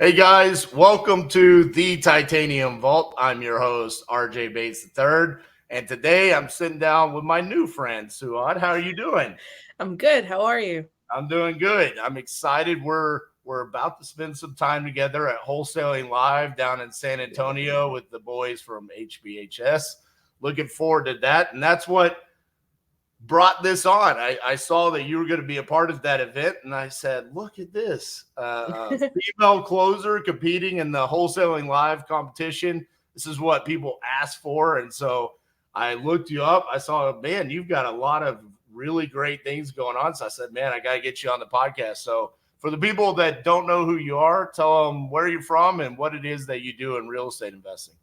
Hey guys, welcome to the Titanium Vault. I'm your host, RJ Bates III, and today I'm sitting down with my new friend, Souad. How are you doing? I'm good. How are you? I'm doing good. I'm excited. We're about to spend some time together at Wholesaling Live down in San Antonio with the boys from HBHS. Looking forward to that, and that's what brought this on. I saw that you were going to be a part of that event, and I said, "Look at this, female closer competing in the wholesaling live competition. This is what people ask for." And so I looked you up. I saw, man, you've got a lot of really great things going on. So I said, man, I got to get you on the podcast. So for the people that don't know who you are, tell them where you're from and what it is that you do in real estate investing.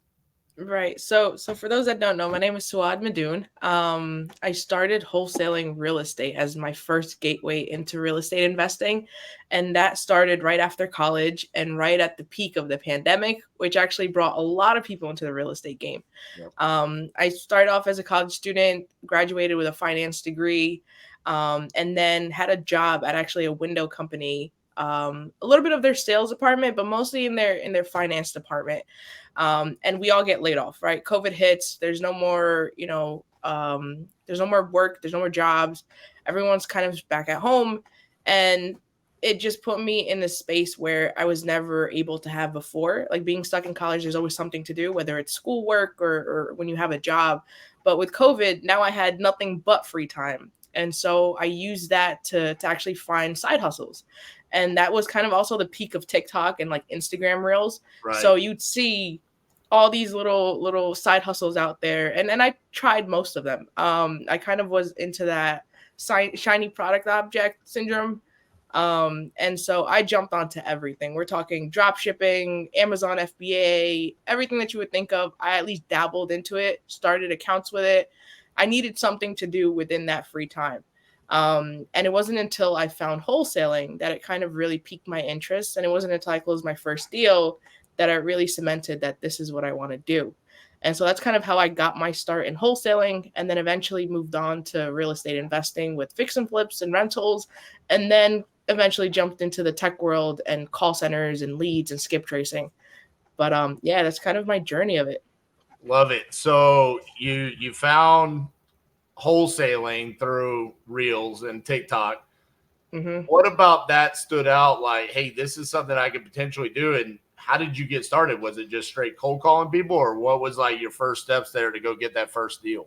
Right. So for those that don't know, my name is Souad Mehdoun. I started wholesaling real estate as my first gateway into real estate investing, and that started right after college and right at the peak of the pandemic, which actually brought a lot of people into the real estate game. Yep. I started off as a college student, graduated with a finance degree, and then had a job at actually a window company. A little bit of their sales department, but mostly in their finance department. And we all get laid off, right? COVID hits. There's no more, there's no more work. There's no more jobs. Everyone's kind of back at home, and it just put me in this space where I was never able to have before. Like being stuck in college, there's always something to do, whether it's schoolwork or when you have a job. But with COVID, now I had nothing but free time. And so I used that to actually find side hustles. And that was kind of also the peak of TikTok and like Instagram reels. Right. So you'd see all these little side hustles out there, and I tried most of them. I kind of was into that shiny product object syndrome, and so I jumped onto everything. We're talking drop shipping, Amazon FBA, everything that you would think of. I at least dabbled into it, started accounts with it. I needed something to do within that free time. And it wasn't until I found wholesaling that it kind of really piqued my interest. And it wasn't until I closed my first deal that I really cemented that this is what I want to do. And so that's kind of how I got my start in wholesaling, and then eventually moved on to real estate investing with fix and flips and rentals, and then eventually jumped into the tech world and call centers and leads and skip tracing. But yeah, that's kind of my journey of it. Love it. So you found wholesaling through Reels and TikTok. Hmm. What about that stood out? Like, hey, this is something I could potentially do. And how did you get started? Was it just straight cold calling people, or what was like your first steps there to go get that first deal?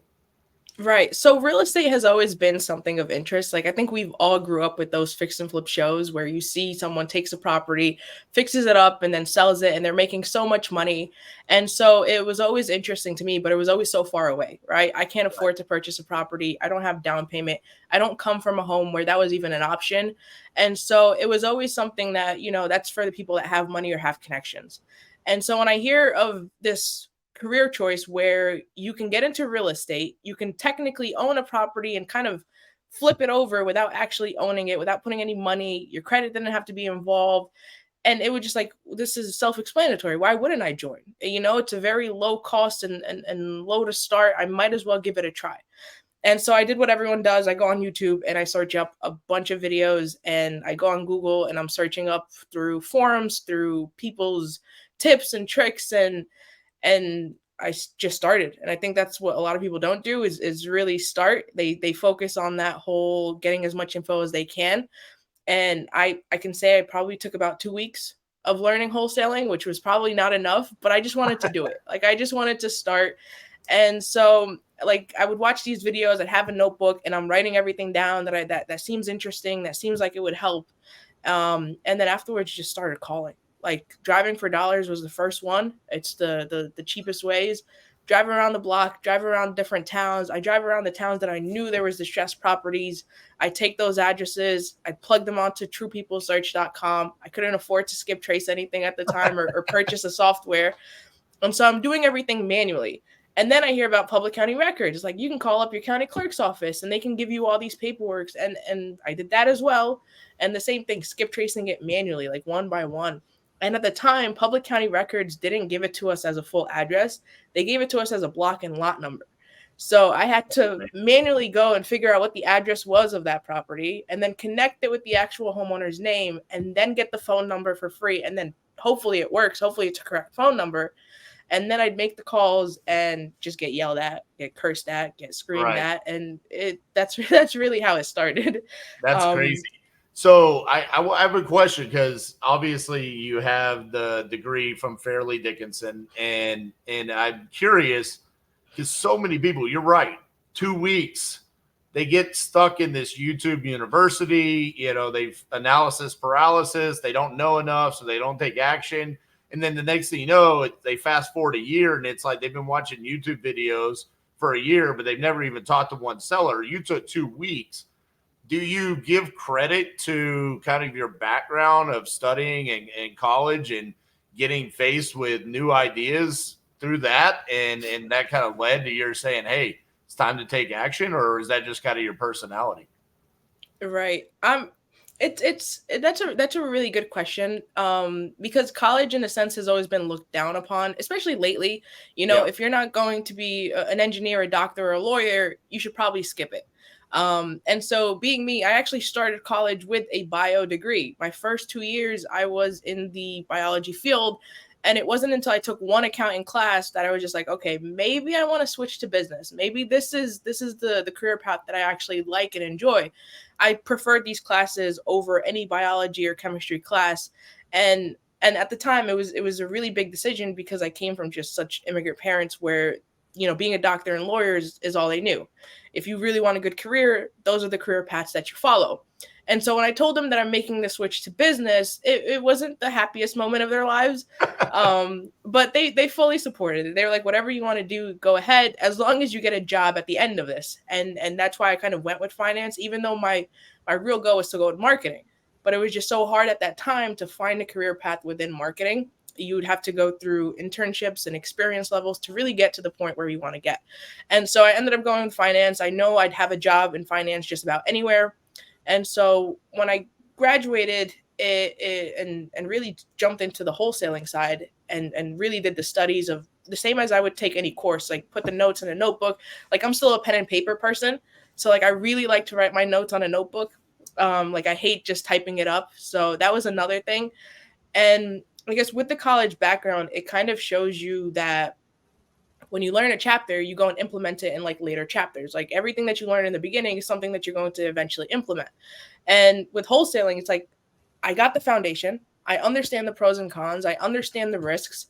Right. So real estate has always been something of interest. Like I think we've all grew up with those fix and flip shows where you see someone takes a property, fixes it up and then sells it and they're making so much money. And so it was always interesting to me, but it was always so far away, right? I can't afford to purchase a property. I don't have down payment. I don't come from a home where that was even an option. And so it was always something that, that's for the people that have money or have connections. And so when I hear of this career choice where you can get into real estate, you can technically own a property and kind of flip it over without actually owning it, without putting any money. Your credit didn't have to be involved. And it was just like, this is self explanatory. Why wouldn't I join? It's a very low cost and low to start. I might as well give it a try. And so I did what everyone does. I go on YouTube and I search up a bunch of videos, and I go on Google and I'm searching up through forums, through people's tips and tricks, and I just started. And I think that's what a lot of people don't do is really start. They focus on that whole getting as much info as they can. And I can say I probably took about 2 weeks of learning wholesaling, which was probably not enough, but I just wanted to do it. Like I just wanted to start. And so like I would watch these videos, I'd have a notebook and I'm writing everything down that seems interesting, that seems like it would help. And then afterwards just started calling. Like driving for dollars was the first one. It's the cheapest ways. Drive around the block, drive around different towns. I drive around the towns that I knew there was distressed properties. I take those addresses, I plug them onto truepeoplesearch.com. I couldn't afford to skip trace anything at the time or purchase a software. And so I'm doing everything manually. And then I hear about public county records. It's like you can call up your county clerk's office and they can give you all these paperwork. And I did that as well. And the same thing, skip tracing it manually, like one by one. And at the time, public county records didn't give it to us as a full address. They gave it to us as a block and lot number. So I had to manually go and figure out what the address was of that property and then connect it with the actual homeowner's name and then get the phone number for free and then hopefully it works. Hopefully it's a correct phone number. And then I'd make the calls and just get yelled at, get cursed at, get screamed Right. at. And that's really how it started. That's crazy. Um, So I have a question, because obviously you have the degree from Fairleigh Dickinson, and I'm curious because so many people, you're right, 2 weeks, they get stuck in this YouTube university. They've analysis paralysis. They don't know enough, so they don't take action. And then the next thing you know, they fast forward a year, and it's like they've been watching YouTube videos for a year, but they've never even talked to one seller. You took 2 weeks. Do you give credit to kind of your background of studying in college and getting faced with new ideas through that, and that kind of led to your saying, hey, it's time to take action? Or is that just kind of your personality? Right. That's a really good question. Because college in a sense has always been looked down upon, especially lately. Yeah. If you're not going to be an engineer, a doctor, or a lawyer, you should probably skip it. And so being me, I actually started college with a bio degree. My first 2 years, I was in the biology field. And it wasn't until I took one accounting class that I was just like, okay, maybe I want to switch to business. Maybe this is the career path that I actually like and enjoy. I preferred these classes over any biology or chemistry class. And at the time it was a really big decision because I came from just such immigrant parents where being a doctor and lawyer is all they knew. If you really want a good career, those are the career paths that you follow. And so when I told them that I'm making the switch to business, it wasn't the happiest moment of their lives. But they fully supported it. They were like, whatever you want to do, go ahead, as long as you get a job at the end of this. And that's why I kind of went with finance, even though my real goal was to go with marketing. But it was just so hard at that time to find a career path within marketing. You would have to go through internships and experience levels to really get to the point where you want to get. And so I ended up going with finance. I know I'd have a job in finance just about anywhere. And so when I graduated and really jumped into the wholesaling side and really did the studies of the same as I would take any course, like put the notes in a notebook. Like I'm still a pen and paper person. So like I really like to write my notes on a notebook. Like I hate just typing it up. So that was another thing. And I guess with the college background, it kind of shows you that when you learn a chapter, you go and implement it in like later chapters. Like everything that you learn in the beginning is something that you're going to eventually implement. And with wholesaling, it's like I got the foundation. I understand the pros and cons. I understand the risks.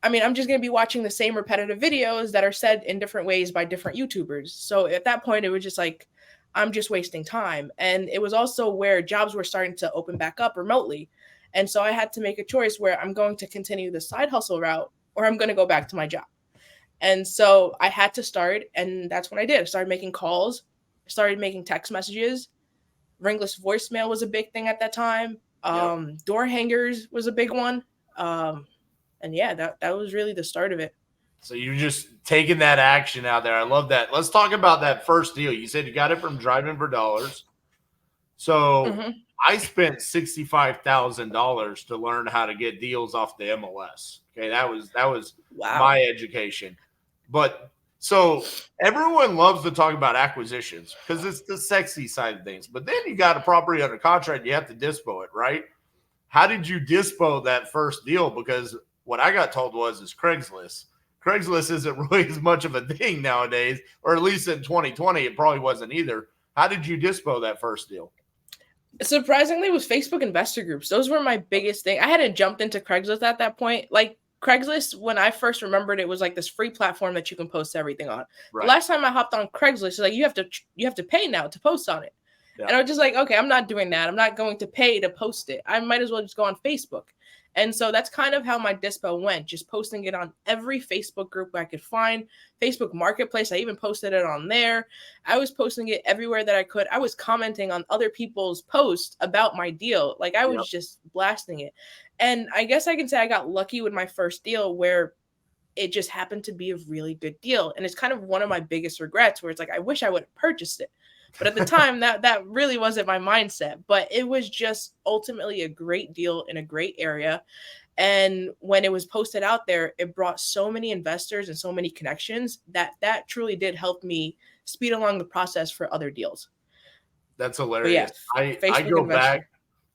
I mean, I'm just going to be watching the same repetitive videos that are said in different ways by different YouTubers. So at that point, it was just like, I'm just wasting time. And it was also where jobs were starting to open back up remotely. And so I had to make a choice where I'm going to continue the side hustle route or I'm going to go back to my job. And so I had to start, and that's what I did. I started making calls, started making text messages. Ringless voicemail was a big thing at that time. Yep. Door hangers was a big one. And yeah, that was really the start of it. So you're just taking that action out there. I love that. Let's talk about that first deal. You said you got it from Driving for Dollars. So Mm-hmm. I spent $65,000 to learn how to get deals off the MLS. Okay, that was Wow. my education. But so everyone loves to talk about acquisitions because it's the sexy side of things. But then you got a property under contract, you have to dispo it, right? How did you dispo that first deal? Because what I got told is Craigslist. Craigslist isn't really as much of a thing nowadays, or at least in 2020, it probably wasn't either. How did you dispo that first deal? Surprisingly, it was Facebook investor groups. Those were my biggest thing. I hadn't jumped into Craigslist at that point. Like Craigslist, when I first remembered, it was like this free platform that you can post everything on. Right. The last time I hopped on Craigslist, it's like you have to pay now to post on it. Yeah. And I was just like, okay, I'm not doing that. I'm not going to pay to post it. I might as well just go on Facebook. And so that's kind of how my dispo went, just posting it on every Facebook group I could find. Facebook Marketplace, I even posted it on there. I was posting it everywhere that I could. I was commenting on other people's posts about my deal. Like I was just blasting it. And I guess I can say I got lucky with my first deal where it just happened to be a really good deal. And it's kind of one of my biggest regrets where it's like, I wish I would have purchased it. But at the time, that really wasn't my mindset. But it was just ultimately a great deal in a great area. And when it was posted out there, it brought so many investors and so many connections that truly did help me speed along the process for other deals. That's hilarious. Yeah, I go back.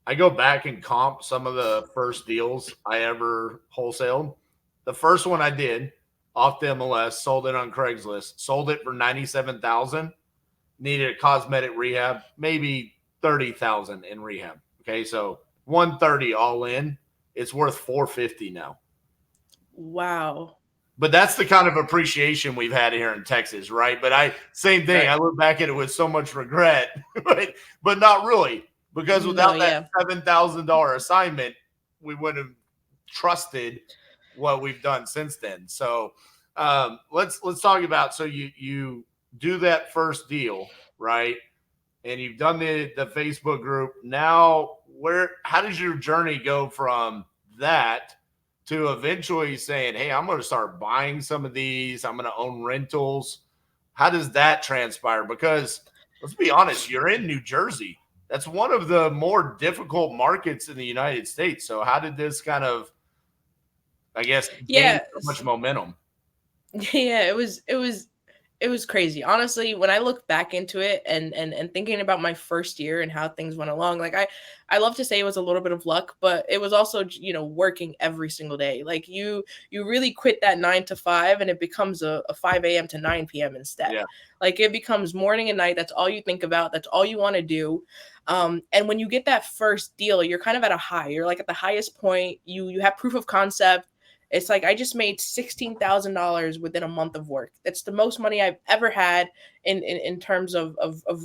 I go back and comp some of the first deals I ever wholesaled. The first one I did off the MLS, sold it on Craigslist, sold it for 97,000. Needed a cosmetic rehab, maybe 30,000 in rehab. Okay, so 130 all in. It's worth 450 now. Wow. But that's the kind of appreciation we've had here in Texas, right? But same thing. Right. I look back at it with so much regret, but not really, because No, without that yeah. $7,000 assignment, we wouldn't have trusted what we've done since then. So let's talk about. So you do that first deal, right? And you've done the Facebook group. Now, how does your journey go from that to eventually saying, hey, I'm going to start buying some of these, I'm going to own rentals? How does that transpire? Because let's be honest, you're in New Jersey. That's one of the more difficult markets in the United States. So how did this kind of, I guess, gain Yeah. so much momentum? Yeah, it was crazy. Honestly, when I look back into it and thinking about my first year and how things went along, like I love to say it was a little bit of luck, but it was also, working every single day. Like you really quit that 9 to 5 and it becomes a 5 a.m. to 9 p.m. instead. Yeah. Like it becomes morning and night. That's all you think about. That's all you want to do. And when you get that first deal, you're kind of at a high. You're like at the highest point. You have proof of concept. It's like I just made $16,000 within a month of work. That's the most money I've ever had in terms of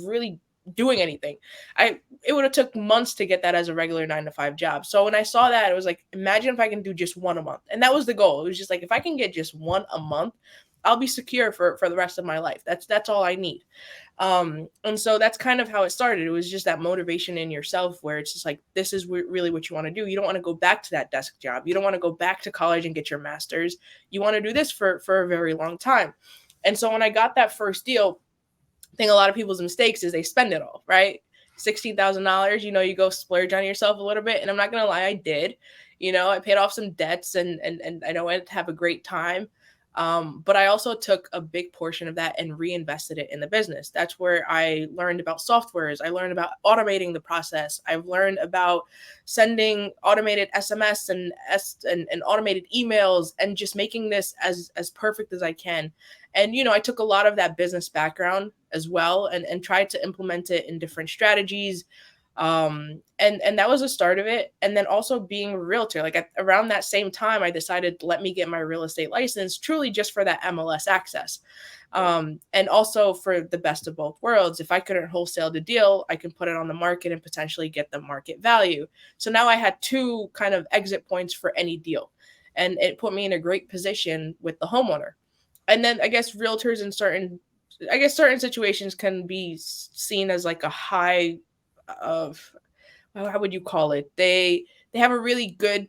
really doing anything. It would have took months to get that as a regular 9 to 5 job. So when I saw that, it was like, imagine if I can do just one a month. And that was the goal. It was just like if I can get just one a month, I'll be secure for the rest of my life. That's all I need. And so that's kind of how it started. It was just that motivation in yourself where it's just like, this is really what you want to do. You don't want to go back to that desk job. You don't want to go back to college and get your master's. You want to do this for a very long time. And so when I got that first deal, I think a lot of people's mistakes is they spend it all, right? $16,000, you go splurge on yourself a little bit. And I'm not going to lie, I did. I paid off some debts and I know I had to have a great time. But I also took a big portion of that and reinvested it in the business. That's where I learned about softwares. I learned about automating the process. I've learned about sending automated SMS and automated emails and just making this as perfect as I can. And, I took a lot of that business background as well and tried to implement it in different strategies. And that was the start of it. And then also being a realtor, like around that same time, I decided to let me get my real estate license truly just for that MLS access. And also for the best of both worlds. If I couldn't wholesale the deal, I can put it on the market and potentially get the market value. So now I had two kind of exit points for any deal. And it put me in a great position with the homeowner. And then I guess realtors in certain situations can be seen as like a high of, how would you call it? They have a really good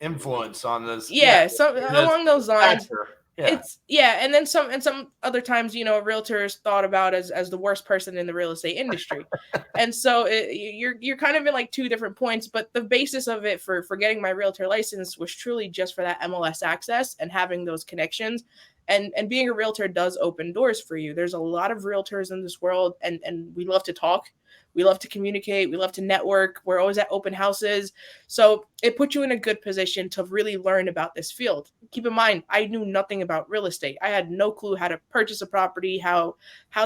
Influence on this. yeah, so along those lines. Factor. Yeah. It's and then some other times, a realtor is thought about as the worst person in the real estate industry. And so you're kind of in like two different points, but the basis of it for getting my realtor license was truly just for that MLS access and having those connections. And being a realtor does open doors for you. There's a lot of realtors in this world and we love to talk. We love to communicate. We love to network. We're always at open houses. So it put you in a good position to really learn about this field. Keep in mind, I knew nothing about real estate. I had no clue how to purchase a property, how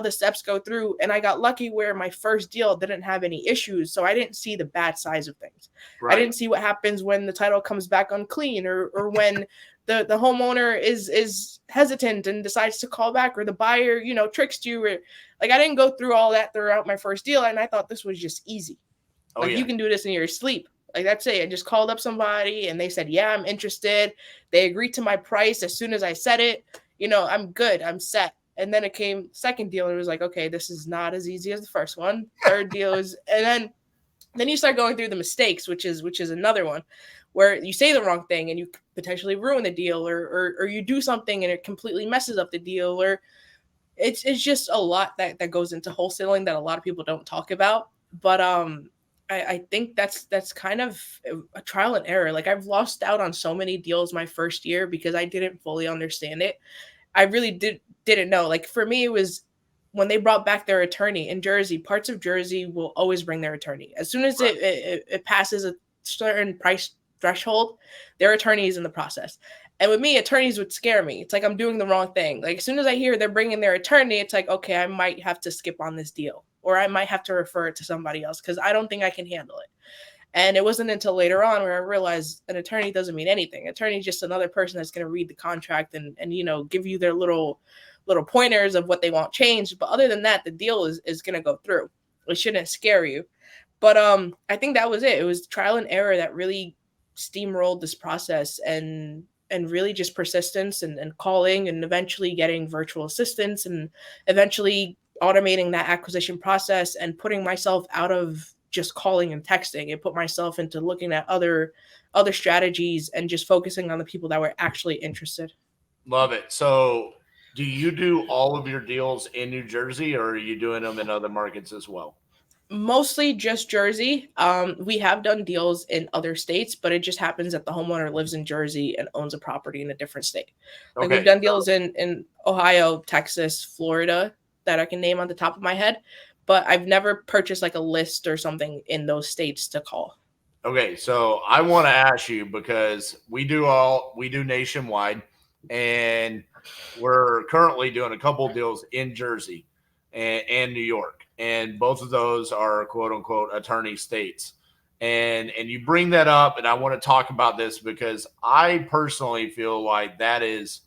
the steps go through. And I got lucky where my first deal didn't have any issues. So I didn't see the bad sides of things. Right. I didn't see what happens when the title comes back unclean or when the homeowner is hesitant and decides to call back, or the buyer, tricks you, or like I didn't go through all that throughout my first deal. And I thought this was just easy. You can do this in your sleep. Like that's it. I just called up somebody and they said, yeah, I'm interested. They agreed to my price. As soon as I said it, I'm good. I'm set. And then it came second deal and it was like, okay, this is not as easy as the first one. Third deal is, and then you start going through the mistakes, which is another one where you say the wrong thing and you potentially ruin the deal or you do something and it completely messes up the deal, or it's just a lot that goes into wholesaling that a lot of people don't talk about. But I think that's kind of a trial and error. Like I've lost out on so many deals my first year because I didn't fully understand it. I really didn't know. Like for me, it was when they brought back their attorney in Jersey, parts of Jersey will always bring their attorney. As soon as Right. it passes a certain price threshold, their attorney is in the process. And with me, attorneys would scare me. It's like I'm doing the wrong thing. Like as soon as I hear they're bringing their attorney, it's like, okay, I might have to skip on this deal, or I might have to refer it to somebody else because I don't think I can handle it. And it wasn't until later on where I realized an attorney doesn't mean anything. Attorney is just another person that's going to read the contract and give you their little pointers of what they want changed. But other than that, the deal is going to go through. It shouldn't scare you. But I think that was it. It was trial and error that really steamrolled this process, and really just persistence and calling, and eventually getting virtual assistants, and eventually automating that acquisition process and putting myself out of just calling and texting, and put myself into looking at other strategies and just focusing on the people that were actually interested. Love it. So, do you do all of your deals in New Jersey, or are you doing them in other markets as well? Mostly just Jersey. We have done deals in other states, but it just happens that the homeowner lives in Jersey and owns a property in a different state. Like we've Okay. done deals in Ohio, Texas, Florida that I can name on the top of my head, but I've never purchased like a list or something in those states to call. Okay, so I want to ask you because we do nationwide, and we're currently doing a couple deals in Jersey and New York, and both of those are quote unquote attorney states. And you bring that up, and I want to talk about this because I personally feel like that is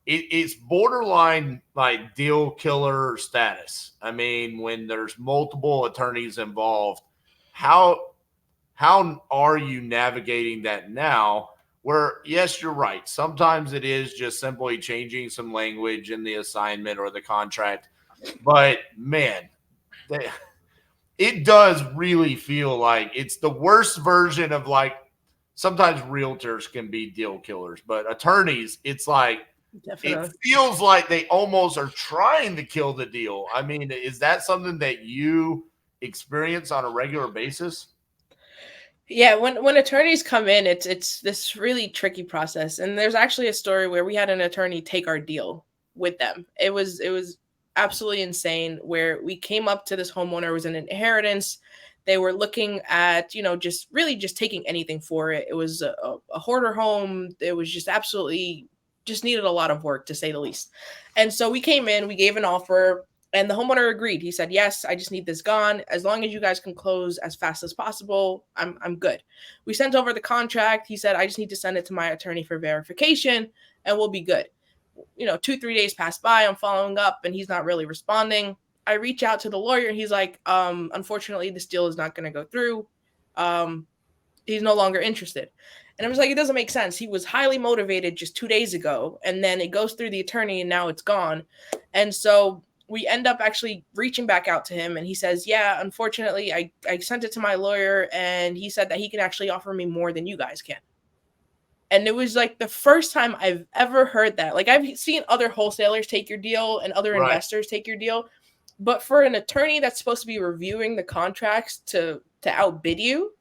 it's borderline like deal killer status. I mean, when there's multiple attorneys involved, how are you navigating that now? Where, yes, you're right. Sometimes it is just simply changing some language in the assignment or the contract. But man, they, it does really feel like it's the worst version of like sometimes realtors can be deal killers, but attorneys, it's like it Definitely. feels like they almost are trying to kill the deal. I mean, is that something that you experience on a regular basis? Yeah, when attorneys come in, it's this really tricky process. And there's actually a story where we had an attorney take our deal with them. It was absolutely insane where we came up to this homeowner. It was an inheritance. They were looking at, just really just taking anything for it. It was a hoarder home. It was just absolutely just needed a lot of work to say the least. And so we came in, we gave an offer, and the homeowner agreed. He said, "Yes, I just need this gone. As long as you guys can close as fast as possible, I'm good." We sent over the contract. He said, "I just need to send it to my attorney for verification, and we'll be good." 2-3 days pass by. I'm following up, and he's not really responding. I reach out to the lawyer, and he's like, "Unfortunately, this deal is not going to go through. Um, he's no longer interested." And I was like, it doesn't make sense. He was highly motivated just 2 days ago, and then it goes through the attorney, and now it's gone. And so we end up actually reaching back out to him, and he says, "Yeah, unfortunately, I sent it to my lawyer, and he said that he can actually offer me more than you guys can." And it was like the first time I've ever heard that. Like I've seen other wholesalers take your deal and other Right. investors take your deal, but for an attorney that's supposed to be reviewing the contracts to outbid you,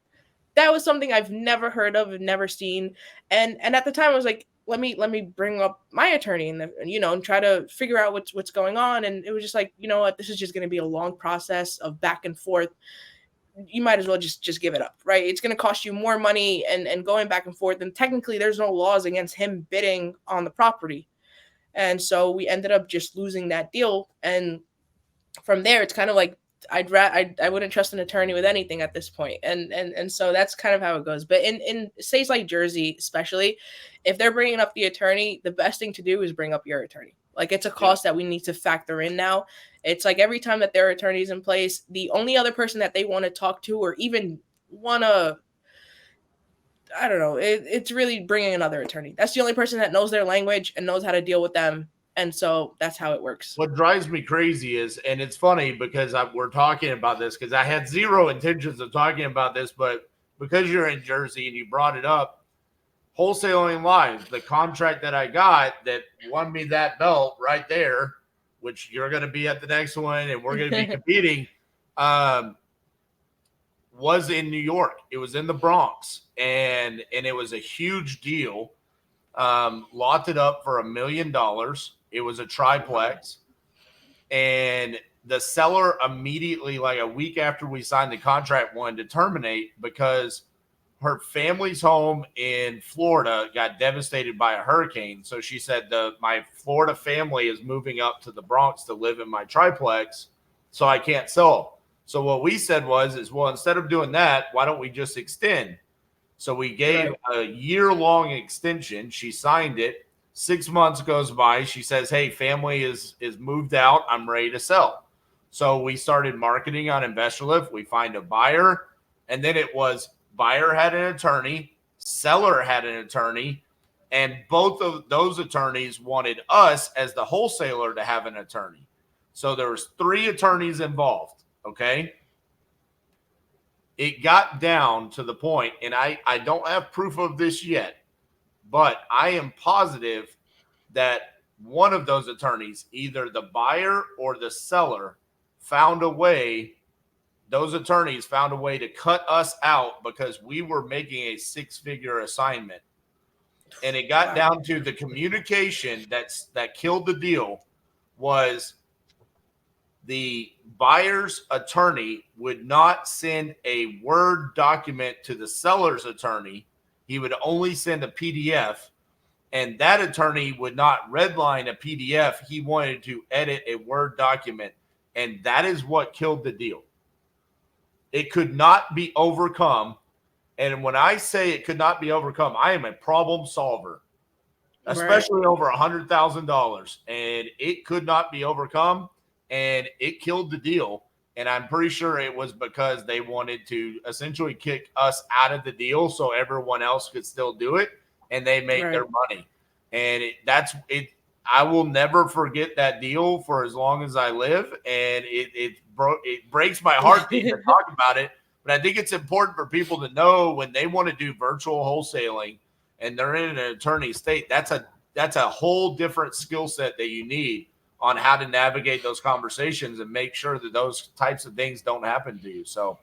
that was something I've never heard of, and never seen. And at the time I was like, let me bring up my attorney and try to figure out what's going on. And it was just like, you know what, this is just going to be a long process of back and forth. You might as well just give it up, right? It's going to cost you more money and going back and forth. And technically there's no laws against him bidding on the property. And so we ended up just losing that deal. And from there, it's kind of like I wouldn't trust an attorney with anything at this point. And so that's kind of how it goes. But in states like Jersey, especially, if they're bringing up the attorney, the best thing to do is bring up your attorney. Like it's a Yeah. cost that we need to factor in now. It's like every time that there are attorneys in place, the only other person that they want to talk to or even want to, I don't know, it's really bringing another attorney. That's the only person that knows their language and knows how to deal with them. And so that's how it works. What drives me crazy is, and it's funny because we're talking about this because I had zero intentions of talking about this, but because you're in Jersey and you brought it up, wholesaling live, the contract that I got that won me that belt right there, which you're going to be at the next one and we're going to be competing, was in New York. It was in the Bronx, and it was a huge deal. Locked it up for $1 million. It was a triplex. And the seller immediately, like a week after we signed the contract, wanted to terminate because her family's home in Florida got devastated by a hurricane. So she said, my Florida family is moving up to the Bronx to live in my triplex, so I can't sell. So what we said was, well, instead of doing that, why don't we just extend? So we gave a year-long extension. She signed it. 6 months goes by. She says, hey, family is moved out. I'm ready to sell. So we started marketing on InvestorLift. We find a buyer. And then it was buyer had an attorney, seller had an attorney, and both of those attorneys wanted us as the wholesaler to have an attorney. So there was 3 attorneys involved, okay? It got down to the point, and I don't have proof of this yet, but I am positive that one of those attorneys, either the buyer or the seller, those attorneys found a way to cut us out because we were making a 6-figure assignment. And it got down to the communication that killed the deal was the buyer's attorney would not send a Word document to the seller's attorney. He would only send a PDF, and that attorney would not redline a PDF. He wanted to edit a Word document, and that is what killed the deal. It could not be overcome. And when I say it could not be overcome, I am a problem solver, especially over $100,000, and it could not be overcome. And it killed the deal. And I'm pretty sure it was because they wanted to essentially kick us out of the deal so everyone else could still do it, and they made their money. And that's it. I will never forget that deal for as long as I live. And it breaks my heart to even talk about it. But I think it's important for people to know when they want to do virtual wholesaling and they're in an attorney state, that's a whole different skill set that you need on how to navigate those conversations and make sure that those types of things don't happen to you. So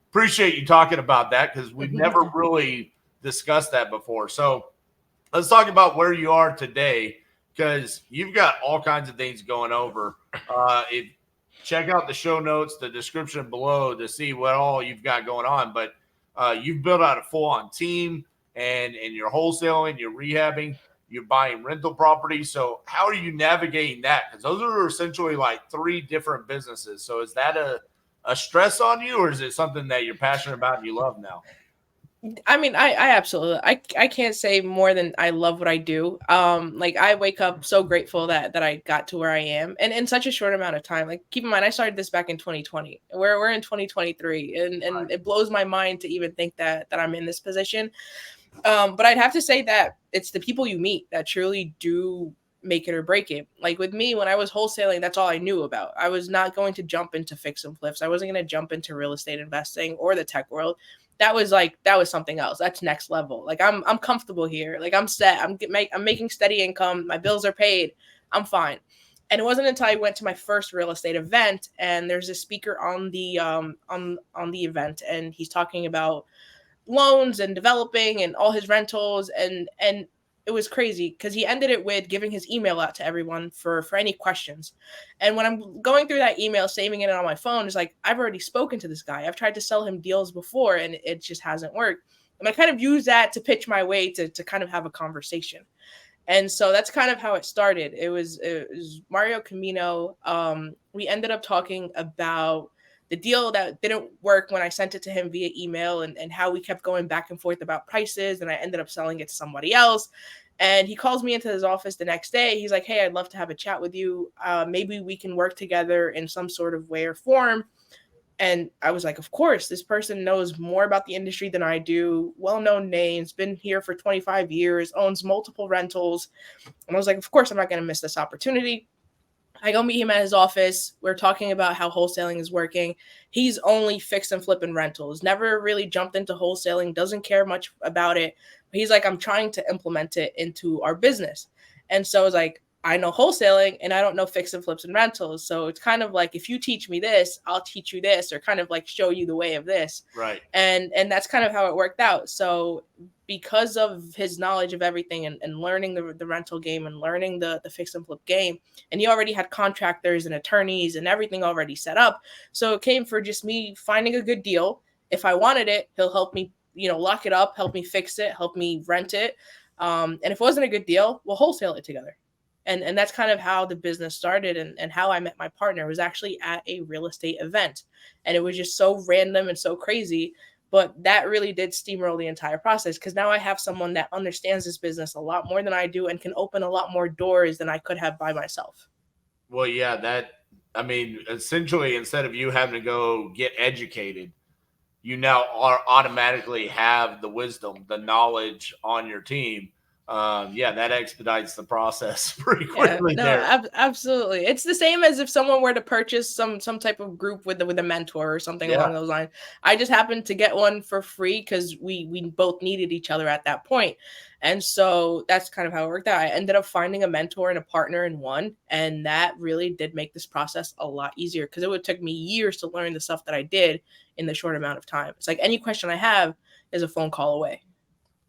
appreciate you talking about that because we've never really discussed that before. So let's talk about where you are today because you've got all kinds of things going over. Check out the show notes, the description below to see what all you've got going on. But you've built out a full-on team and you're wholesaling, you're rehabbing, you're buying rental properties. So how are you navigating that? Because those are essentially like 3 different businesses. So is that a stress on you, or is it something that you're passionate about and you love now? I mean, I absolutely, I can't say more than I love what I do. Like I wake up so grateful that I got to where I am, and in such a short amount of time. Like keep in mind, I started this back in 2020. We're in 2023, and it blows my mind to even think that I'm in this position. But I'd have to say that it's the people you meet that truly do make it or break it. Like with me, when I was wholesaling, that's all I knew about. I was not going to jump into fix and flips. I wasn't going to jump into real estate investing or the tech world. That was something else. That's next level. Like I'm comfortable here. Like I'm set. I'm making steady income. My bills are paid. I'm fine. And it wasn't until I went to my first real estate event, and there's a speaker on the on the event, and he's talking about loans and developing and all his rentals, and it was crazy because he ended it with giving his email out to everyone for any questions. And when I'm going through that email, saving it on my phone, it's like, I've already spoken to this guy. I've tried to sell him deals before and it just hasn't worked. And I kind of use that to pitch my way to kind of have a conversation. And so that's kind of how it started. It was Mario Camino. We ended up talking about the deal that didn't work when I sent it to him via email, and how we kept going back and forth about prices, and I ended up selling it to somebody else. And he calls me into his office the next day. He's like, hey, I'd love to have a chat with you. Maybe we can work together in some sort of way or form. And I was like, of course, this person knows more about the industry than I do. Well-known names, been here for 25 years, owns multiple rentals. And I was like, of course, I'm not going to miss this opportunity. I go meet him at his office. We're talking about how wholesaling is working. He's only fix and flipping rentals, never really jumped into wholesaling, doesn't care much about it. But he's like, I'm trying to implement it into our business. And so I was like, I know wholesaling and I don't know fix and flips and rentals. So it's kind of like, if you teach me this, I'll teach you this, or kind of like show you the way of this. Right. And that's kind of how it worked out. So because of his knowledge of everything, and learning the rental game, and learning the fix and flip game, and he already had contractors and attorneys and everything already set up. So it came for just me finding a good deal. If I wanted it, he'll help me, lock it up, help me fix it, help me rent it. And if it wasn't a good deal, we'll wholesale it together. And that's kind of how the business started, and how I met my partner was actually at a real estate event. And it was just so random and so crazy. But that really did steamroll the entire process, because now I have someone that understands this business a lot more than I do, and can open a lot more doors than I could have by myself. Well, yeah, essentially, instead of you having to go get educated, you now automatically have the wisdom, the knowledge on your team. That expedites the process pretty quickly there. Absolutely. It's the same as if someone were to purchase some type of group with a mentor or something along those lines. I just happened to get one for free because we both needed each other at that point. And so that's kind of how it worked out. I ended up finding a mentor and a partner in one, and that really did make this process a lot easier, because it would take me years to learn the stuff that I did in the short amount of time. It's like any question I have is a phone call away.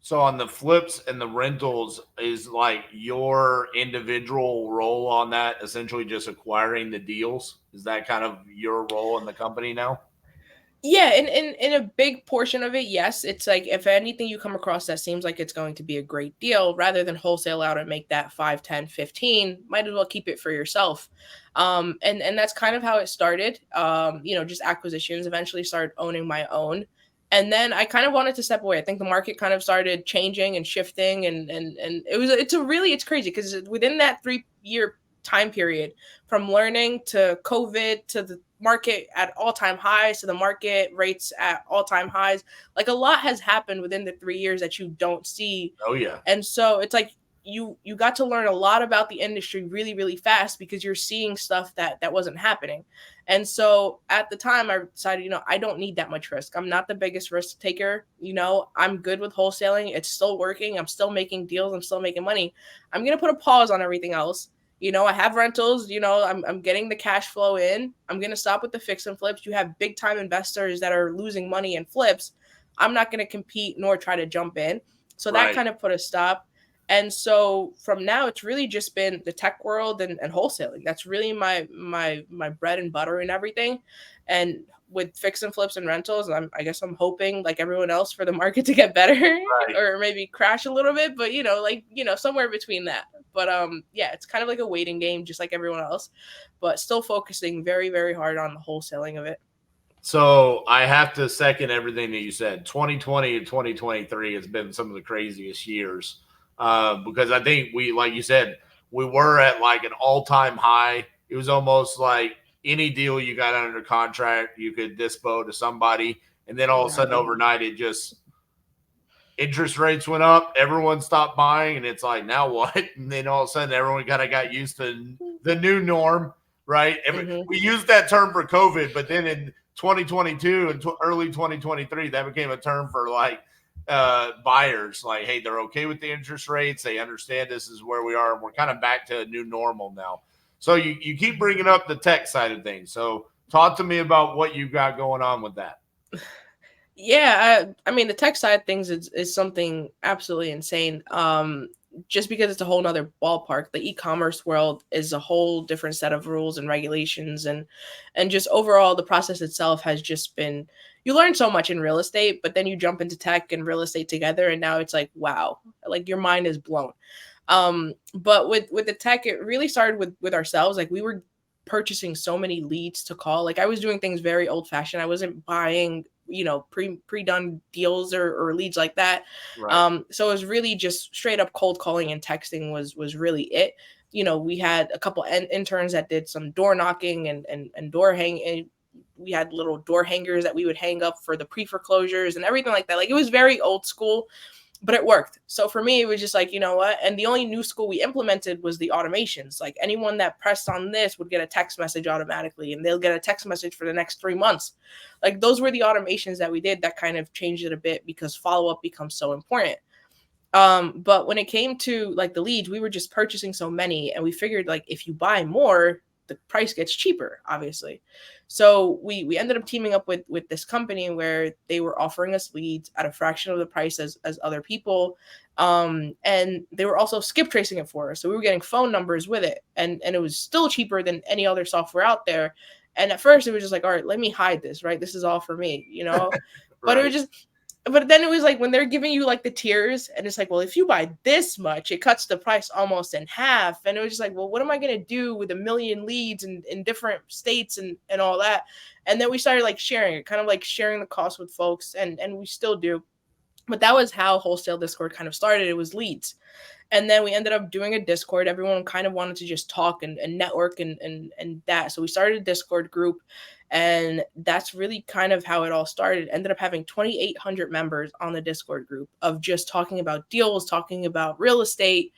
So on the flips and the rentals, is like your individual role on that essentially just acquiring the deals? Is that kind of your role in the company now? Yeah, in a big portion of it, yes. It's like, if anything you come across that seems like it's going to be a great deal, rather than wholesale out and make that 5, 10, 15, might as well keep it for yourself. And that's kind of how it started. Just acquisitions, eventually started owning my own. And then I kind of wanted to step away. I think the market kind of started changing and shifting, and it's crazy, because within that 3-year time period, from learning to COVID to the market at all-time highs to the market rates at all-time highs, like, a lot has happened within the 3 years that you don't see. Oh yeah. And so it's like you got to learn a lot about the industry really, really fast, because you're seeing stuff that wasn't happening. And so at the time I decided, I don't need that much risk. I'm not the biggest risk taker. I'm good with wholesaling. It's still working. I'm still making deals. I'm still making money. I'm going to put a pause on everything else. I have rentals, I'm getting the cash flow in. I'm going to stop with the fix and flips. You have big time investors that are losing money in flips. I'm not going to compete nor try to jump in. So that kind of put a stop. And so from now, it's really just been the tech world and wholesaling. That's really my bread and butter and everything. And with fix and flips and rentals, I guess I'm hoping, like everyone else, for the market to get better or maybe crash a little bit, but somewhere between that. But it's kind of like a waiting game, just like everyone else, but still focusing very, very hard on the wholesaling of it. So I have to second everything that you said. 2020 and 2023 has been some of the craziest years, because I think like you said, we were at like an all-time high. It was almost like any deal you got under contract, you could dispo to somebody. And then all of a sudden overnight, interest rates went up. Everyone stopped buying. And it's like, now what? And then all of a sudden everyone kind of got used to the new norm, right? We used that term for COVID, but then in 2022 and early 2023, that became a term for like buyers. Like, hey, they're okay with the interest rates. They understand this is where we are. And we're kind of back to a new normal now. So you keep bringing up the tech side of things. So talk to me about what you got going on with that. Yeah, I mean, the tech side of things is something absolutely insane. Just because it's a whole nother ballpark. The e-commerce world is a whole different set of rules and regulations, and just overall the process itself has just been, you learn so much in real estate, but then you jump into tech and real estate together, and now it's like, wow, like your mind is blown. But with the tech, it really started with ourselves. Like, we were purchasing so many leads to call. Like, I was doing things very old fashioned. I wasn't buying, pre-done deals or leads like that. Right. So it was really just straight up cold calling, and texting was really it. We had a couple interns that did some door knocking and door hanging. We had little door hangers that we would hang up for the pre-foreclosures and everything like that. Like, it was very old school, but it worked. So for me, it was just like, you know what? And the only new school we implemented was the automations. Like, anyone that pressed on this would get a text message automatically, and they'll get a text message for the next 3 months. Like, those were the automations that we did that kind of changed it a bit, because follow-up becomes so important. But when it came to like the leads, we were just purchasing so many, and we figured like if you buy more, the price gets cheaper, obviously. So we ended up teaming up with this company where they were offering us leads at a fraction of the price as other people. And they were also skip tracing it for us. So we were getting phone numbers with it, and it was still cheaper than any other software out there. And at first it was just like, all right, let me hide this, right? This is all for me, you know? But it Right. was just, but then it was like when they're giving you like the tiers, and it's like, well, if you buy this much, it cuts the price almost in half. And it was just like, well, what am I gonna do with a million leads in different states and all that? And then we started like sharing it, kind of like sharing the cost with folks, and we still do. But that was how Wholesale Discord kind of started. It was leads. And then we ended up doing a Discord. Everyone kind of wanted to just talk and network and that. So we started a Discord group, and that's really kind of how it all started. Ended up having 2,800 members on the Discord group of just talking about deals, talking about real estate.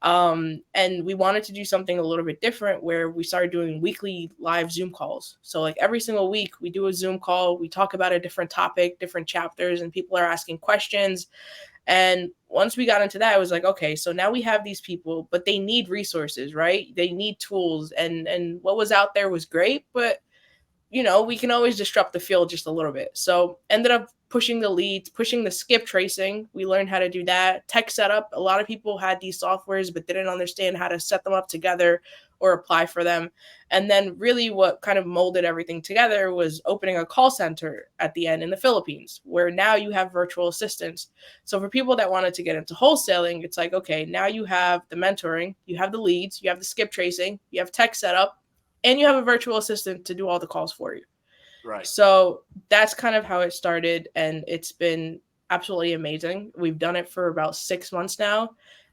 And we wanted to do something a little bit different where we started doing weekly live Zoom calls. So like every single week we do a Zoom call, we talk about a different topic, different chapters, and people are asking questions. And once we got into that, I was like, okay, so now we have these people, but they need resources, right? They need tools. And what was out there was great, but you know, we can always disrupt the field just a little bit. So ended up pushing the leads, pushing the skip tracing. We learned how to do that. Tech setup. A lot of people had these softwares but didn't understand how to set them up together or apply for them. And then really what kind of molded everything together was opening a call center at the end in the Philippines, where now you have virtual assistants. So for people that wanted to get into wholesaling, it's like, okay, now you have the mentoring, you have the leads, you have the skip tracing, you have tech setup, and you have a virtual assistant to do all the calls for you. Right. So that's kind of how it started, and it's been absolutely amazing. We've done it for about 6 months now,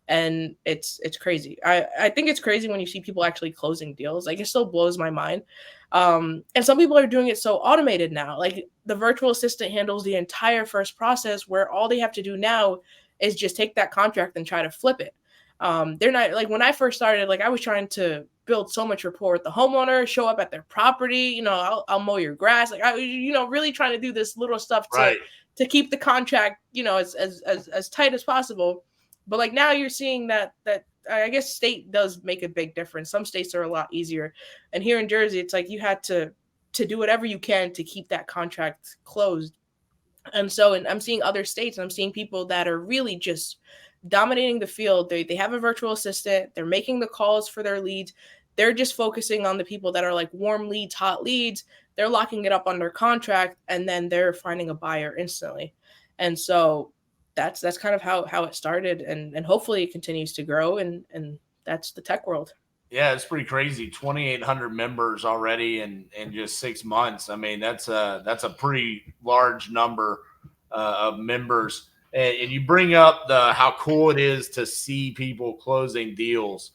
and it's crazy. I think it's crazy when you see people actually closing deals. Like it still blows my mind. And some people are doing it so automated now. Like the virtual assistant handles the entire first process, where all they have to do now is just take that contract and try to flip it. They're not like when I first started, like I was trying to build so much rapport with the homeowner, show up at their property, you know, I'll mow your grass. Like I, you know, really trying to do this little stuff Right. to keep the contract, you know, as tight as possible. But like now you're seeing that I guess state does make a big difference. Some states are a lot easier. And here in Jersey, it's like you had to do whatever you can to keep that contract closed. And so, and I'm seeing other states, and I'm seeing people that are really just dominating the field. They have a virtual assistant. They're making the calls for their leads. They're just focusing on the people that are like warm leads, hot leads. They're locking it up under contract, and then they're finding a buyer instantly. And so that's kind of how it started, and hopefully it continues to grow. And that's the tech world. Yeah, it's pretty crazy. 2,800 members already in just 6 months. I mean, that's a pretty large number of members. And you bring up the how cool it is to see people closing deals.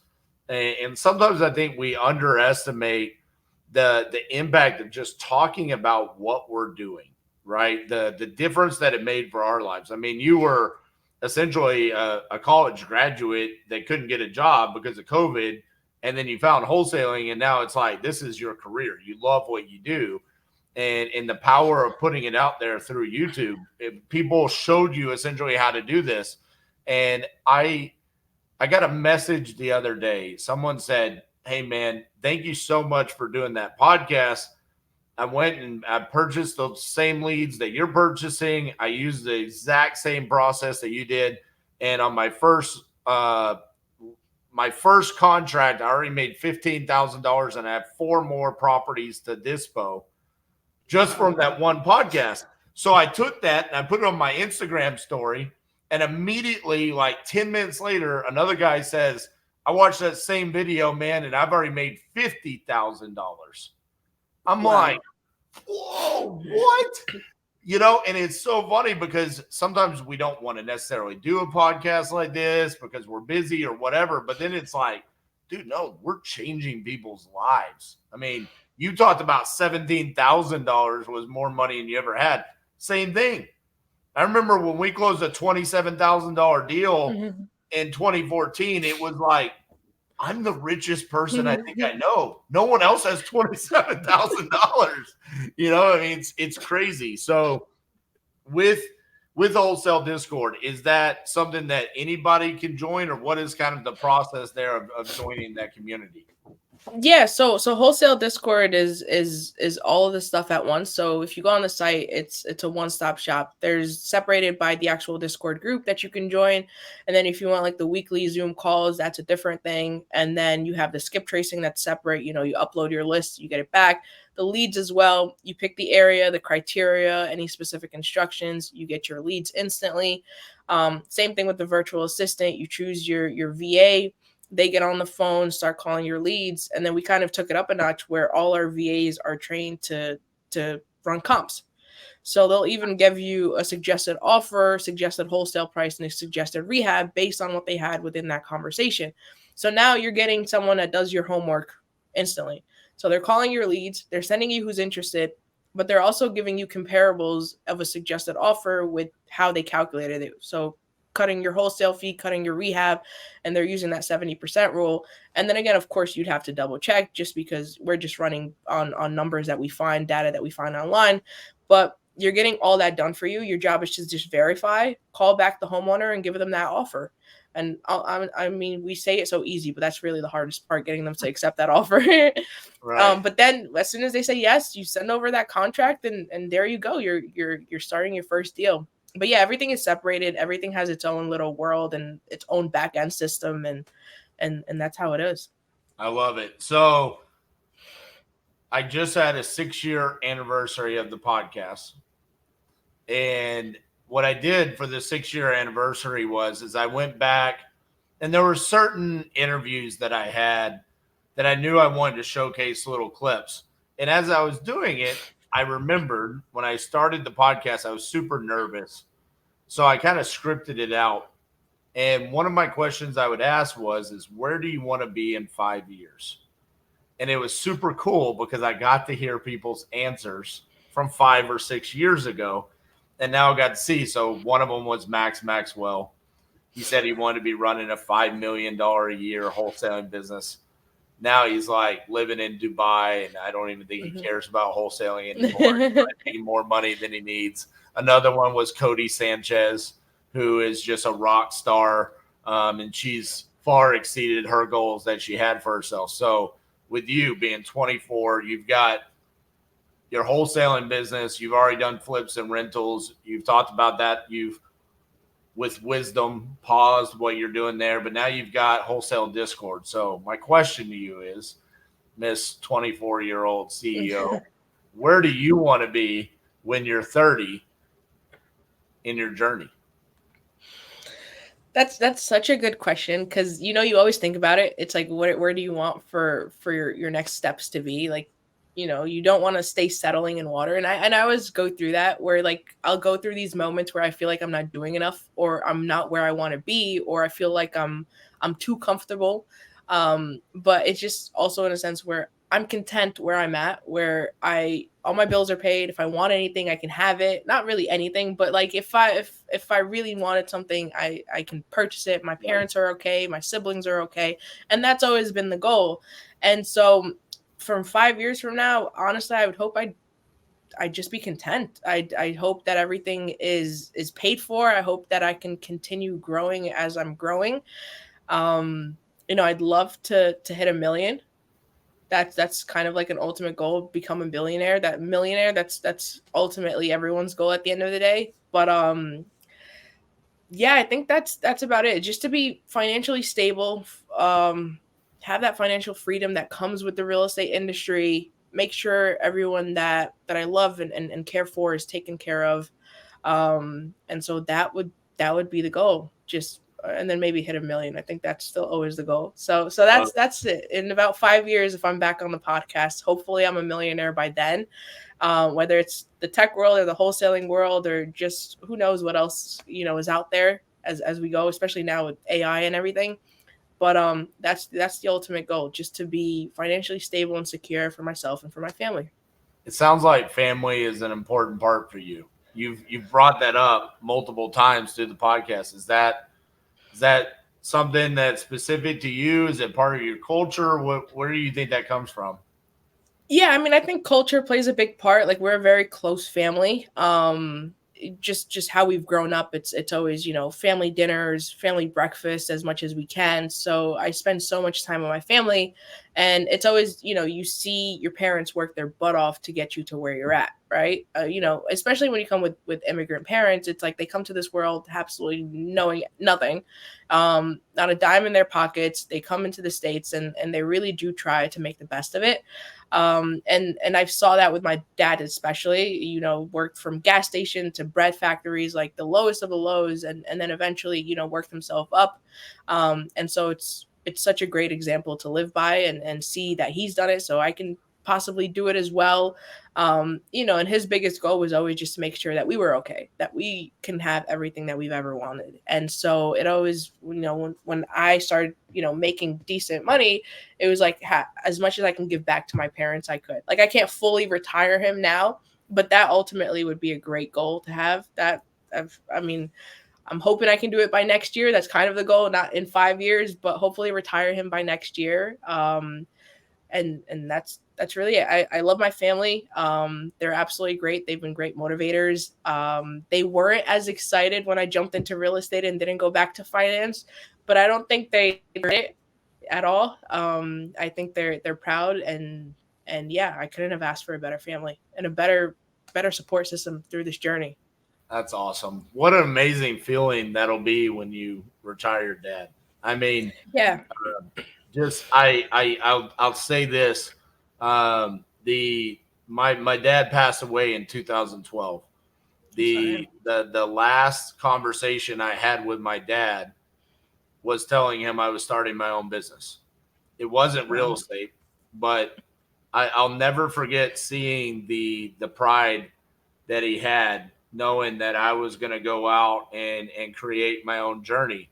And sometimes I think we underestimate the impact of just talking about what we're doing, right? The difference that it made for our lives. I mean, you were essentially a college graduate that couldn't get a job because of COVID, and then you found wholesaling, and now it's like this is your career. You love what you do, and the power of putting it out there through YouTube. If people showed you essentially how to do this, and I got a message the other day. Someone said, "Hey man, thank you so much for doing that podcast. I went and I purchased the same leads that you're purchasing. I used the exact same process that you did, and on my first contract, I already made $15,000, and I have 4 more properties to dispo just from that one podcast." So I took that and I put it on my Instagram story, and immediately, like 10 minutes later, another guy says, "I watched that same video, man, and I've already made $50,000." I'm Wow. like, whoa, what? You know, and it's so funny because sometimes we don't want to necessarily do a podcast like this because we're busy or whatever. But then it's like, dude, no, we're changing people's lives. I mean, you talked about $17,000 was more money than you ever had. Same thing. I remember when we closed a $27,000 deal Mhm. in 2014, it was like, I'm the richest person I think I know. No one else has $27,000. You know, I mean, it's crazy. So with with Wholesale Discord, is that something that anybody can join, or what is kind of the process there of joining that community? Yeah, so wholesale Discord is all of the stuff at once. So if you go on the site, it's a one-stop shop. There's separated by the actual Discord group that you can join. And then if you want like the weekly Zoom calls, that's a different thing. And then you have the skip tracing that's separate. You know, you upload your list, you get it back. The leads as well. You pick the area, the criteria, any specific instructions, you get your leads instantly. Same thing with the virtual assistant. You choose your VA, they get on the phone, start calling your leads, and then we kind of took it up a notch where all our VAs are trained to run comps. So they'll even give you a suggested offer, suggested wholesale price, and a suggested rehab based on what they had within that conversation. So now you're getting someone that does your homework instantly. So they're calling your leads, they're sending you who's interested, but they're also giving you comparables of a suggested offer with how they calculated it. So cutting your wholesale fee, cutting your rehab, and they're using that 70% rule. And then again, of course, you'd have to double check just because we're just running on numbers that we find, data that we find online. But you're getting all that done for you. Your job is to just verify, call back the homeowner, and give them that offer. And I mean, we say it so easy, but that's really the hardest part, getting them to accept that offer. Right. But then as soon as they say yes, you send over that contract, and there you go. You're starting your first deal. But yeah, everything is separated. Everything has its own little world and its own back end system, and that's how it is. I love it. So I just had a 6-year anniversary of the podcast. And what I did for the 6-year anniversary is I went back, and there were certain interviews that I had that I knew I wanted to showcase little clips. And as I was doing it, I remembered when I started the podcast, I was super nervous. So I kind of scripted it out. And one of my questions I would ask is where do you want to be in 5 years? And it was super cool because I got to hear people's answers from 5 or 6 years ago. And now I got to see. So one of them was Max Maxwell. He said he wanted to be running a $5 million a year wholesaling business. Now he's like living in Dubai, and I don't even think he cares about wholesaling anymore. He's making more money than he needs. Another one was Cody Sanchez, who is just a rock star, and she's far exceeded her goals that she had for herself. So with you being 24, you've got your wholesaling business. You've already done flips and rentals. You've talked about that. You've, with wisdom, paused what you're doing there, but now you've got Wholesale Discord. So my question to you is, Miss 24-year-old CEO, where do you want to be when you're 30 in your journey? That's such a good question, because you always think about it. It's like, where do you want for your next steps to be? Like, you don't want to stay settling in water. And I always go through that, where like I'll go through these moments where I feel like I'm not doing enough, or I'm not where I want to be, or I feel like I'm too comfortable. But it's just also in a sense where I'm content where I'm at, where all my bills are paid. If I want anything, I can have it. Not really anything, but like if I really wanted something, I can purchase it. My parents are okay, my siblings are okay, and that's always been the goal. And so from 5 years from now, honestly, I would hope I just be content. I hope that everything is paid for. I hope that I can continue growing as I'm growing. I'd love to hit 1 million. That's kind of like an ultimate goal, become a billionaire. That millionaire, that's ultimately everyone's goal at the end of the day. But yeah, I think that's about it. Just to be financially stable, have that financial freedom that comes with the real estate industry, make sure everyone that I love and care for is taken care of. And so that would be the goal. Just and then maybe hit 1 million. I think that's still always the goal. So that's it. In about 5 years, if I'm back on the podcast, hopefully I'm a millionaire by then. Whether it's the tech world or the wholesaling world, or just who knows what else is out there as we go, especially now with AI and everything. But that's the ultimate goal, just to be financially stable and secure for myself and for my family. It sounds like family is an important part for you. You've brought that up multiple times through the podcast. Is that something that's specific to you? Is it part of your culture? Where do you think that comes from? Yeah, I mean, I think culture plays a big part. Like, we're a very close family. just how we've grown up, it's always, you know, family dinners, family breakfast as much as we can. So I spend so much time with my family, and it's always, you know, you see your parents work their butt off to get you to where you're at, right? You know, especially when you come with immigrant parents, it's like they come to this world absolutely knowing nothing, not a dime in their pockets. They come into the States, and they really do try to make the best of it. And I saw that with my dad, especially, you know, worked from gas station to bread factories, like the lowest of the lows, and then eventually, you know, worked himself up. And so it's such a great example to live by, and see that he's done it, so I can possibly do it as well. You know, and his biggest goal was always just to make sure that we were okay, that we can have everything that we've ever wanted. And so it always, you know, when I started, you know, making decent money, it was like, as much as I can give back to my parents, I could. Like, I can't fully retire him now, but that ultimately would be a great goal to have. That I mean, I'm hoping I can do it by next year. That's kind of the goal, not in 5 years, but hopefully retire him by next year. And that's really it. I love my family. They're absolutely great. They've been great motivators. They weren't as excited when I jumped into real estate and didn't go back to finance, but I don't think they did it at all. I think they're proud, and yeah, I couldn't have asked for a better family and a better support system through this journey. That's awesome. What an amazing feeling that'll be when you retire your dad. I mean, Yeah. just I'll say this. The my dad passed away in 2012. Sorry. The last conversation I had with my dad was telling him I was starting my own business. It wasn't real Wow. estate, but I'll never forget seeing the pride that he had, knowing that I was going to go out and create my own journey,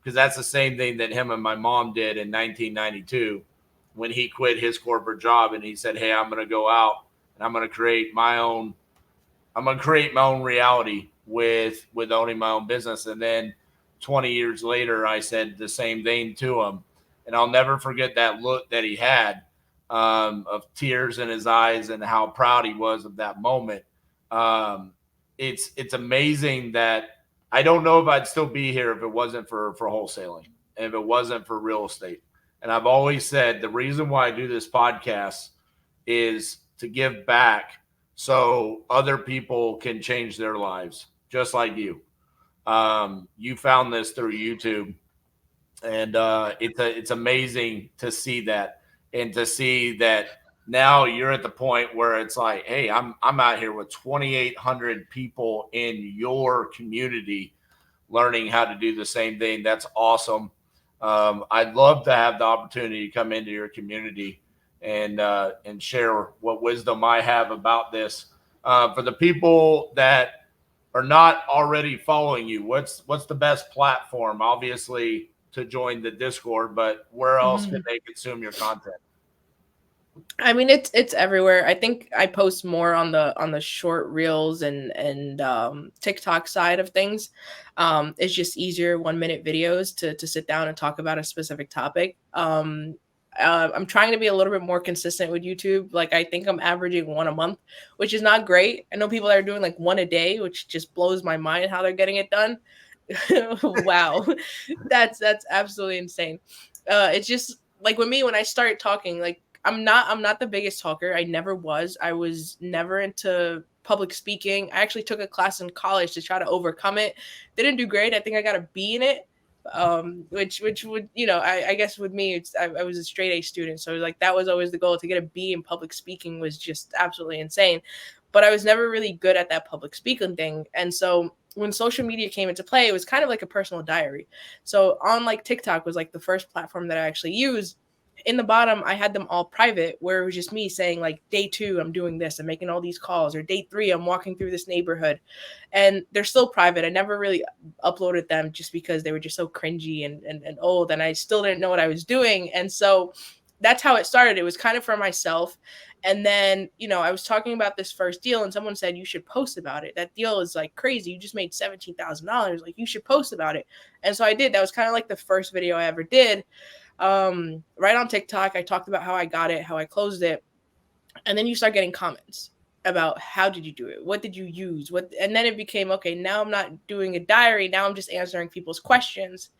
because that's the same thing that him and my mom did in 1992 when he quit his corporate job and he said, "Hey, I'm going to go out and I'm going to create my own reality with owning my own business." And then 20 years later, I said the same thing to him, and I'll never forget that look that he had, of tears in his eyes and how proud he was of that moment. Um, it's amazing that I don't know if I'd still be here if it wasn't for wholesaling and if it wasn't for real estate. And I've always said the reason why I do this podcast is to give back so other people can change their lives, just like you. You found this through YouTube, and it's amazing to see that, and to see that now you're at the point where it's like, hey, I'm out here with 2,800 people in your community learning how to do the same thing. That's awesome. I'd love to have the opportunity to come into your community and share what wisdom I have about this. For the people that are not already following you, what's the best platform? Obviously, to join the Discord, but where else can Mhm. they consume your content? I mean, it's everywhere. I think I post more on the short reels and TikTok side of things. It's just easier 1 minute videos to sit down and talk about a specific topic. I'm trying to be a little bit more consistent with YouTube. Like, I think I'm averaging one a month, which is not great. I know people that are doing like one a day, which just blows my mind how they're getting it done. Wow, that's absolutely insane. It's just like with me when I start talking, like I'm not the biggest talker. I never was. I was never into public speaking. I actually took a class in college to try to overcome it. Didn't do great. I think I got a B in it. Which would, you know, I guess with me I was a straight A student, so like that was always the goal. To get a B in public speaking was just absolutely insane, but I was never really good at that public speaking thing. And so when social media came into play, it was kind of like a personal diary. So on like TikTok was like the first platform that I actually used. In the bottom, I had them all private, where it was just me saying like, day 2, I'm doing this, I'm making all these calls, or day 3, I'm walking through this neighborhood. And they're still private. I never really uploaded them just because they were just so cringy and old, and I still didn't know what I was doing. And so that's how it started. It was kind of for myself. And then, you know, I was talking about this first deal, and someone said, you should post about it. That deal is like crazy. You just made $17,000. Like, you should post about it. And so I did. That was kind of like the first video I ever did. Right on TikTok. I talked about how I got it, how I closed it. And then you start getting comments. about how did you do it? What did you use? And then it became, okay, now I'm not doing a diary. Now I'm just answering people's questions.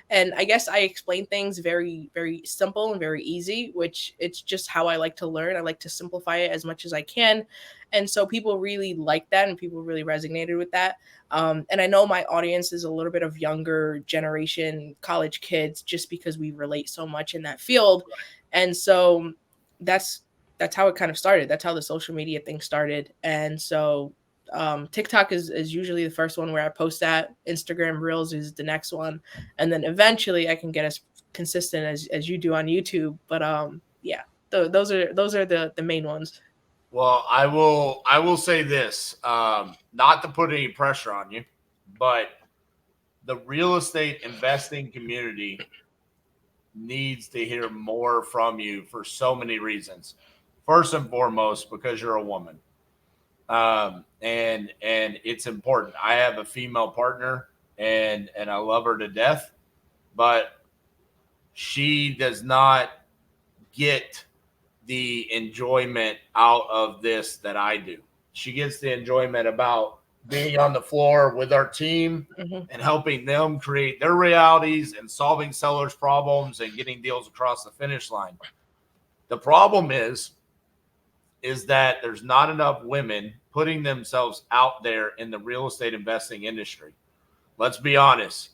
And I guess I explain things very, very simple and very easy, which it's just how I like to learn. I like to simplify it as much as I can. And so people really like that and people really resonated with that. And I know my audience is a little bit of younger generation college kids just because we relate so much in that field. And so that's how it kind of started. That's how the social media thing started. And so TikTok is usually the first one where I post that. Instagram Reels is the next one, and then eventually I can get as consistent as you do on YouTube. But yeah, those are the main ones. Well, I will say this, not to put any pressure on you, but the real estate investing community needs to hear more from you for so many reasons. First and foremost, because you're a woman. And it's important. I have a female partner and I love her to death, but she does not get the enjoyment out of this that I do. She gets the enjoyment about being on the floor with our team and helping them create their realities and solving sellers' problems and getting deals across the finish line. The problem is that there's not enough women putting themselves out there in the real estate investing industry. Let's be honest.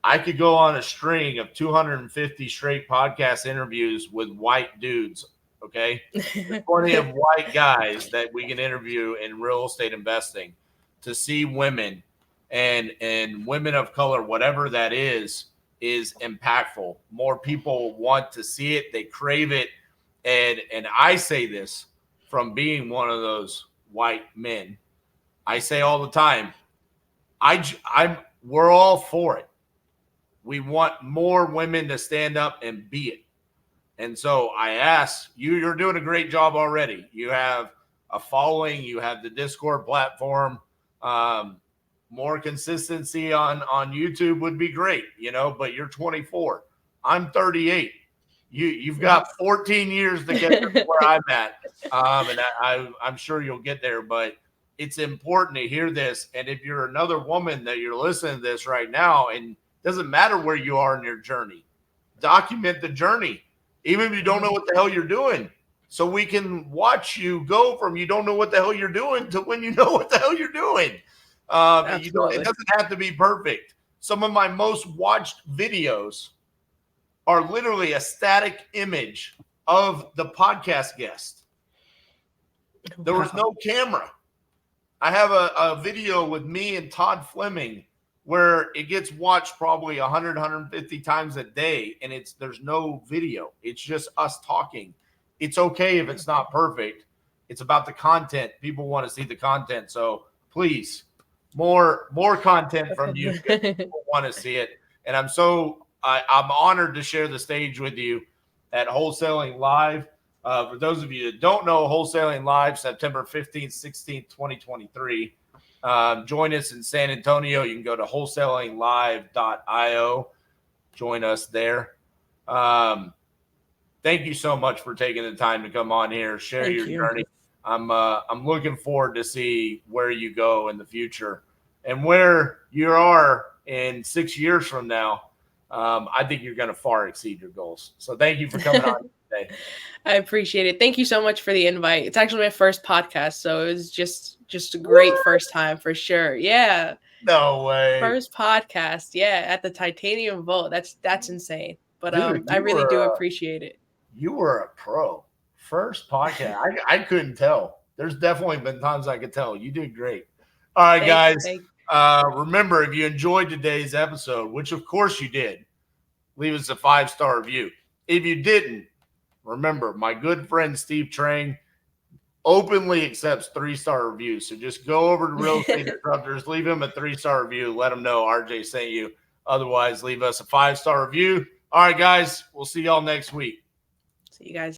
I could go on a string of 250 straight podcast interviews with white dudes. Okay. There's plenty of white guys that we can interview in real estate investing. To see women and women of color, whatever that is impactful. More people want to see it. They crave it. And I say this from being one of those white men. I say all the time, we're all for it. We want more women to stand up and be it. And so I ask you, you're doing a great job already. You have a following, you have the Discord platform. More consistency on YouTube would be great, but you're 24. I'm 38. You've got 14 years to get to where I'm at. And I'm sure you'll get there, but it's important to hear this. And if you're another woman that you're listening to this right now, and it doesn't matter where you are in your journey, document the journey, even if you don't know what the hell you're doing, so we can watch you go from you don't know what the hell you're doing to when you know what the hell you're doing. It doesn't have to be perfect. Some of my most watched videos are literally a static image of the podcast guest. There was no camera. I have a video with me and Todd Fleming where it gets watched probably 100, 150 times a day, and there's no video. It's just us talking. It's okay if it's not perfect. It's about the content. People want to see the content. So please, more content from you. People want to see it. And I'm honored to share the stage with you at Wholesaling Live. For those of you that don't know, Wholesaling Live, September 15th, 16th, 2023. Join us in San Antonio. You can go to wholesalinglive.io. Join us there. Thank you so much for taking the time to come on here, share your journey. I'm looking forward to see where you go in the future and where you are in 6 years from now. I think you're going to far exceed your goals. So thank you for coming on today. I appreciate it. Thank you so much for the invite. It's actually my first podcast, so it was just a great first time for sure. Yeah. No way. First podcast. Yeah, at the Titanium Vault. That's insane. But dude, I really do appreciate it. You were a pro. First podcast. I couldn't tell. There's definitely been times I could tell. You did great. All right, guys. Remember, if you enjoyed today's episode, which of course you did, leave us a 5-star review. If you didn't, remember, my good friend Steve Trang openly accepts 3-star reviews. So just go over to Real Estate Disruptors, leave him a 3-star review, let him know RJ sent you. Otherwise, leave us a 5-star review. All right, guys, we'll see y'all next week. See you guys.